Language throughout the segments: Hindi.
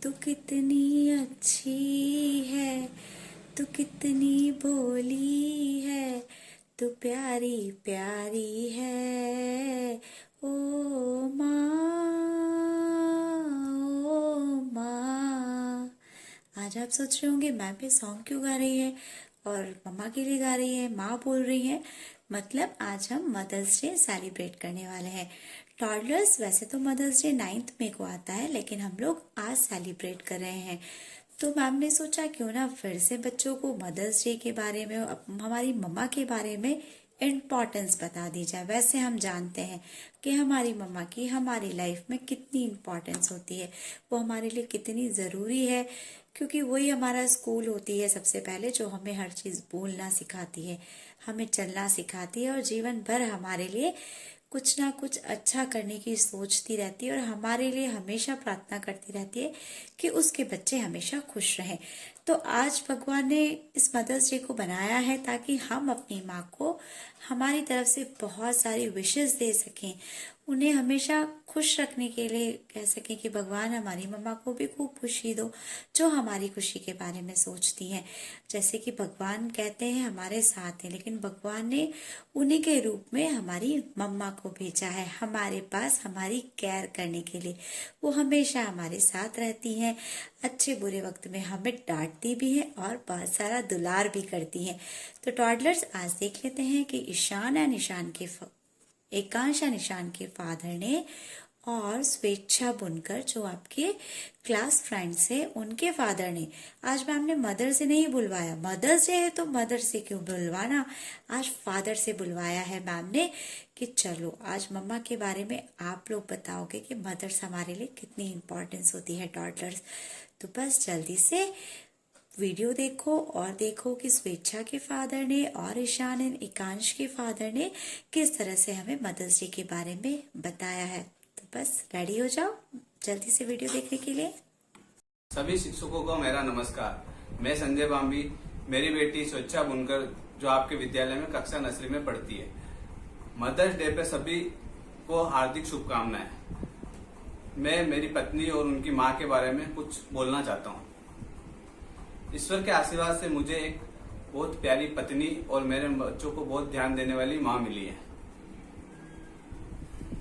तू कितनी अच्छी है, तू कितनी भोली है, तू प्यारी प्यारी है ओ माँ, ओ माँ। आज आप सोच रहे होंगे मैम ये सॉन्ग क्यों गा रही है और मम्मा के लिए गा रही है, माँ बोल रही है। मतलब आज हम मदर्स डे सेलिब्रेट करने वाले हैं। टॉडलर्स वैसे तो मदर्स डे 9 मई को आता है, लेकिन हम लोग आज सेलिब्रेट कर रहे हैं। तो मैम ने सोचा क्यों ना फिर से बच्चों को मदर्स डे के बारे में, हमारी मम्मा के बारे में इम्पोर्टेंस बता दी जाए। वैसे हम जानते हैं कि हमारी मम्मा की हमारी लाइफ में कितनी इम्पोर्टेंस होती है, वो हमारे लिए कितनी ज़रूरी है, क्योंकि वही हमारा स्कूल होती है सबसे पहले, जो हमें हर चीज़ बोलना सिखाती है, हमें चलना सिखाती है और जीवन भर हमारे लिए कुछ ना कुछ अच्छा करने की सोचती रहती है और हमारे लिए हमेशा प्रार्थना करती रहती है कि उसके बच्चे हमेशा खुश रहें। तो आज भगवान ने इस मदर्स डे को बनाया है ताकि हम अपनी माँ को हमारी तरफ से बहुत सारी विशेस दे सकें, उन्हें हमेशा खुश रखने के लिए कह सकें कि भगवान हमारी मम्मा को भी खूब खुशी दो, जो हमारी खुशी के बारे में सोचती हैं। जैसे कि भगवान कहते हैं हमारे साथ हैं, लेकिन भगवान ने उन्हीं के रूप में हमारी मम्मा को भेजा है हमारे पास हमारी केयर करने के लिए। वो हमेशा हमारे साथ रहती हैं, अच्छे बुरे वक्त में हमें डांटती भी हैं और बहुत सारा दुलार भी करती हैं। तो टॉडलर्स आज देख लेते हैं कि एकांशा निशान के फादर ने और स्वेच्छा बुनकर, जो आपके क्लास फ्रेंड्स है, उनके फादर ने, आज मैम ने मदर से नहीं बुलवाया, मदर्स डे है तो मदर से क्यों बुलवाना, आज फादर से बुलवाया है मैम ने कि चलो आज मम्मा के बारे में आप लोग बताओगे कि मदर्स हमारे लिए कितनी इंपॉर्टेंस होती है टॉडलर्स। तो बस जल्दी से वीडियो देखो और देखो कि स्वेच्छा के फादर ने और ईशान एंड एकांश के फादर ने किस तरह से हमें मदर्स डे के बारे में बताया है। तो बस रेडी हो जाओ जल्दी से वीडियो देखने के लिए। सभी शिक्षकों को मेरा नमस्कार। मैं संजय बाम्बी, मेरी बेटी स्वेच्छा बुनकर जो आपके विद्यालय में कक्षा नर्सरी में पढ़ती है। मदर्स डे पे सभी को हार्दिक शुभकामनाएं। मैं मेरी पत्नी और उनकी माँ के बारे में कुछ बोलना चाहता हूँ। ईश्वर के आशीर्वाद से मुझे एक बहुत प्यारी पत्नी और मेरे बच्चों को बहुत ध्यान देने वाली माँ मिली है।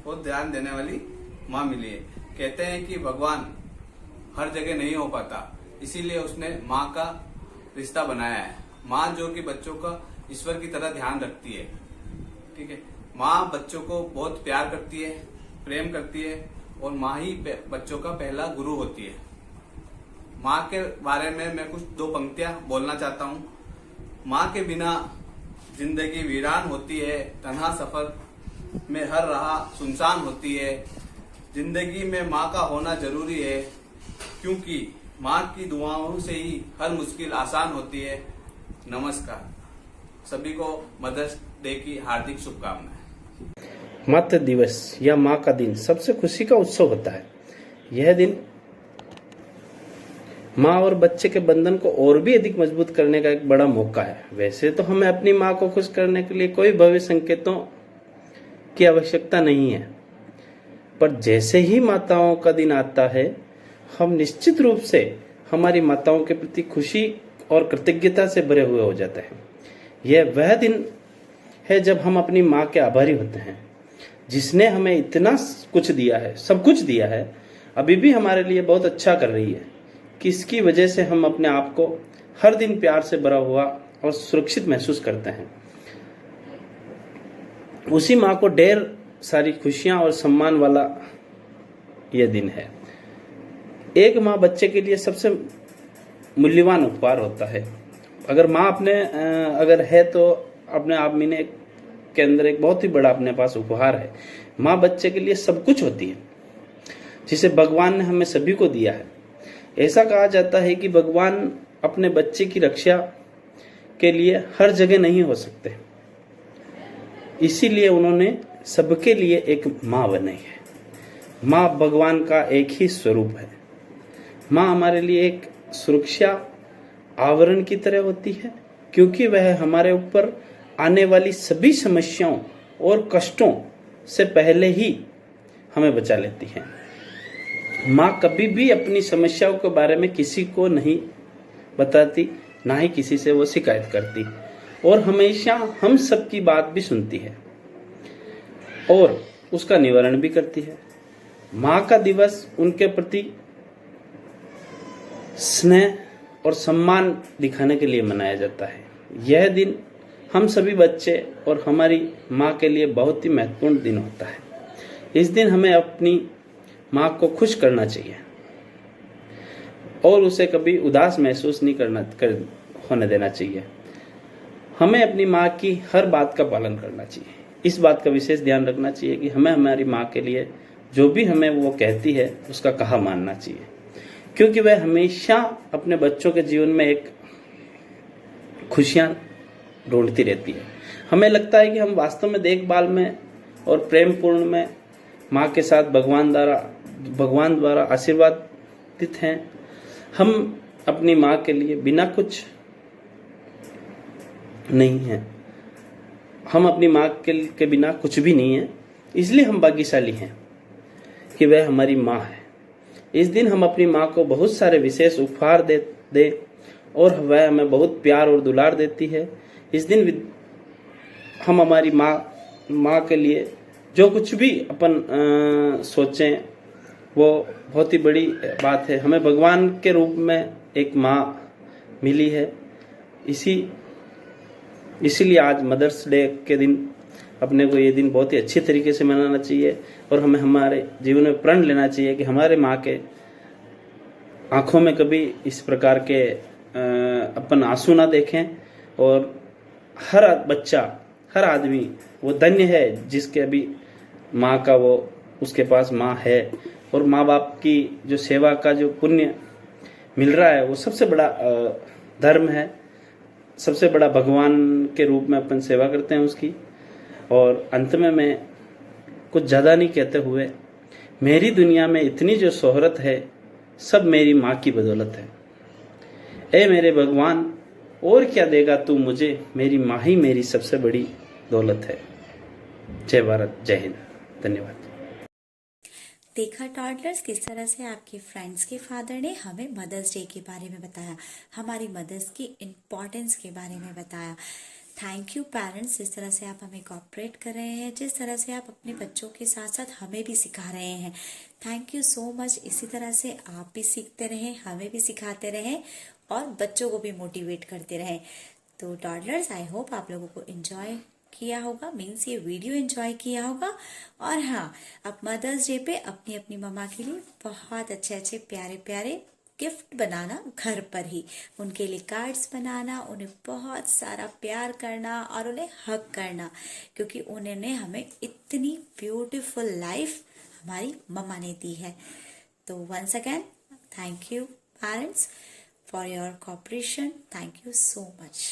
बहुत ध्यान देने वाली माँ मिली है। कहते हैं कि भगवान हर जगह नहीं हो पाता, इसीलिए उसने माँ का रिश्ता बनाया है। माँ जो कि बच्चों का ईश्वर की तरह ध्यान रखती है। ठीक है, माँ बच्चों को बहुत प्यार करती है, प्रेम करती है और माँ ही बच्चों का पहला गुरु होती है। माँ के बारे में मैं कुछ दो पंक्तियां बोलना चाहता हूँ। माँ के बिना जिंदगी वीरान होती है, तन्हा सफर में हर राह सुनसान होती है। जिंदगी में माँ का होना जरूरी है, क्योंकि माँ की दुआओं से ही हर मुश्किल आसान होती है। नमस्कार। सभी को मदर्स डे की हार्दिक शुभकामनाएं। मातृ दिवस या माँ का दिन सबसे खुशी का उत्सव होता है। यह दिन माँ और बच्चे के बंधन को और भी अधिक मजबूत करने का एक बड़ा मौका है। वैसे तो हमें अपनी माँ को खुश करने के लिए कोई भव्य संकेतों की आवश्यकता नहीं है, पर जैसे ही माताओं का दिन आता है, हम निश्चित रूप से हमारी माताओं के प्रति खुशी और कृतज्ञता से भरे हुए हो जाते हैं। यह वह दिन है जब हम अपनी माँ के आभारी होते हैं, जिसने हमें इतना कुछ दिया है, सब कुछ दिया है, अभी भी हमारे लिए बहुत अच्छा कर रही है, किसकी वजह से हम अपने आप को हर दिन प्यार से भरा हुआ और सुरक्षित महसूस करते हैं। उसी माँ को ढेर सारी खुशियां और सम्मान वाला यह दिन है। एक माँ बच्चे के लिए सबसे मूल्यवान उपहार होता है। अगर माँ अगर है तो अपने आप में के अंदर एक बहुत ही बड़ा अपने पास उपहार है। माँ बच्चे के लिए सब कुछ होती है, जिसे भगवान ने हमें सभी को दिया है। ऐसा कहा जाता है कि भगवान अपने बच्चे की रक्षा के लिए हर जगह नहीं हो सकते, इसीलिए उन्होंने सबके लिए एक माँ बनाई है। माँ भगवान का एक ही स्वरूप है। माँ हमारे लिए एक सुरक्षा आवरण की तरह होती है, क्योंकि वह हमारे ऊपर आने वाली सभी समस्याओं और कष्टों से पहले ही हमें बचा लेती है। माँ कभी भी अपनी समस्याओं के बारे में किसी को नहीं बताती, ना ही किसी से वो शिकायत करती, और हमेशा हम सबकी बात भी सुनती है और उसका निवारण भी करती है। माँ का दिवस उनके प्रति स्नेह और सम्मान दिखाने के लिए मनाया जाता है। यह दिन हम सभी बच्चे और हमारी माँ के लिए बहुत ही महत्वपूर्ण दिन होता है। इस दिन हमें अपनी माँ को खुश करना चाहिए और उसे कभी उदास महसूस नहीं होने देना चाहिए। हमें अपनी माँ की हर बात का पालन करना चाहिए। इस बात का विशेष ध्यान रखना चाहिए कि हमें हमारी माँ के लिए जो भी हमें वो कहती है उसका कहा मानना चाहिए, क्योंकि वह हमेशा अपने बच्चों के जीवन में एक खुशियाँ ढूंढती रहती है। हमें लगता है कि हम वास्तव में देखभाल में और प्रेम पूर्ण में माँ के साथ भगवान द्वारा आशीर्वादित हैं। हम अपनी माँ के लिए बिना कुछ नहीं हैं, हम अपनी माँ के बिना कुछ भी नहीं हैं, इसलिए हम भाग्यशाली हैं कि वह हमारी माँ है। इस दिन हम अपनी माँ को बहुत सारे विशेष उपहार दे और वह हमें बहुत प्यार और दुलार देती है। इस दिन हम हमारी माँ के लिए जो कुछ भी अपन सोचें वो बहुत ही बड़ी बात है। हमें भगवान के रूप में एक माँ मिली है। इसीलिए आज मदर्स डे के दिन अपने को ये दिन बहुत ही अच्छी तरीके से मनाना चाहिए और हमें हमारे जीवन में प्रण लेना चाहिए कि हमारे माँ के आंखों में कभी इस प्रकार के अपन आंसू ना देखें। और हर बच्चा, हर आदमी वो धन्य है जिसके अभी माँ का उसके पास माँ है, और माँ बाप की जो सेवा का जो पुण्य मिल रहा है वो सबसे बड़ा धर्म है, सबसे बड़ा भगवान के रूप में अपन सेवा करते हैं उसकी। और अंत में मैं कुछ ज़्यादा नहीं कहते हुए, मेरी दुनिया में इतनी जो शोहरत है सब मेरी माँ की बदौलत है। ए मेरे भगवान, और क्या देगा तू मुझे, मेरी माँ ही मेरी सबसे बड़ी दौलत है। जय भारत, जय हिंद, धन्यवाद। देखा टॉडलर्स, किस तरह से आपके फ्रेंड्स के फादर ने हमें मदर्स डे के बारे में बताया, हमारी मदर्स की इम्पोर्टेंस के बारे में बताया। थैंक यू पेरेंट्स, जिस तरह से आप हमें कोऑपरेट कर रहे हैं, जिस तरह से आप अपने बच्चों के साथ साथ हमें भी सिखा रहे हैं। Thank you so much. इसी तरह से आप भी सीखते रहें, हमें भी सिखाते रहें और बच्चों को भी मोटिवेट करते रहें। तो टॉडलर्स, आई होप आप लोगों को एंजॉय किया होगा, मीन्स ये वीडियो एंजॉय किया होगा। और हाँ, आप मदर्स डे पे अपनी अपनी मम्मा के लिए बहुत अच्छे अच्छे प्यारे प्यारे गिफ्ट बनाना, घर पर ही उनके लिए कार्ड्स बनाना, उन्हें बहुत सारा प्यार करना और उन्हें हग करना, क्योंकि उन्होंने हमें इतनी ब्यूटीफुल लाइफ हमारी मम्मा ने दी है। तो once again thank you parents for your cooperation. Thank you so much.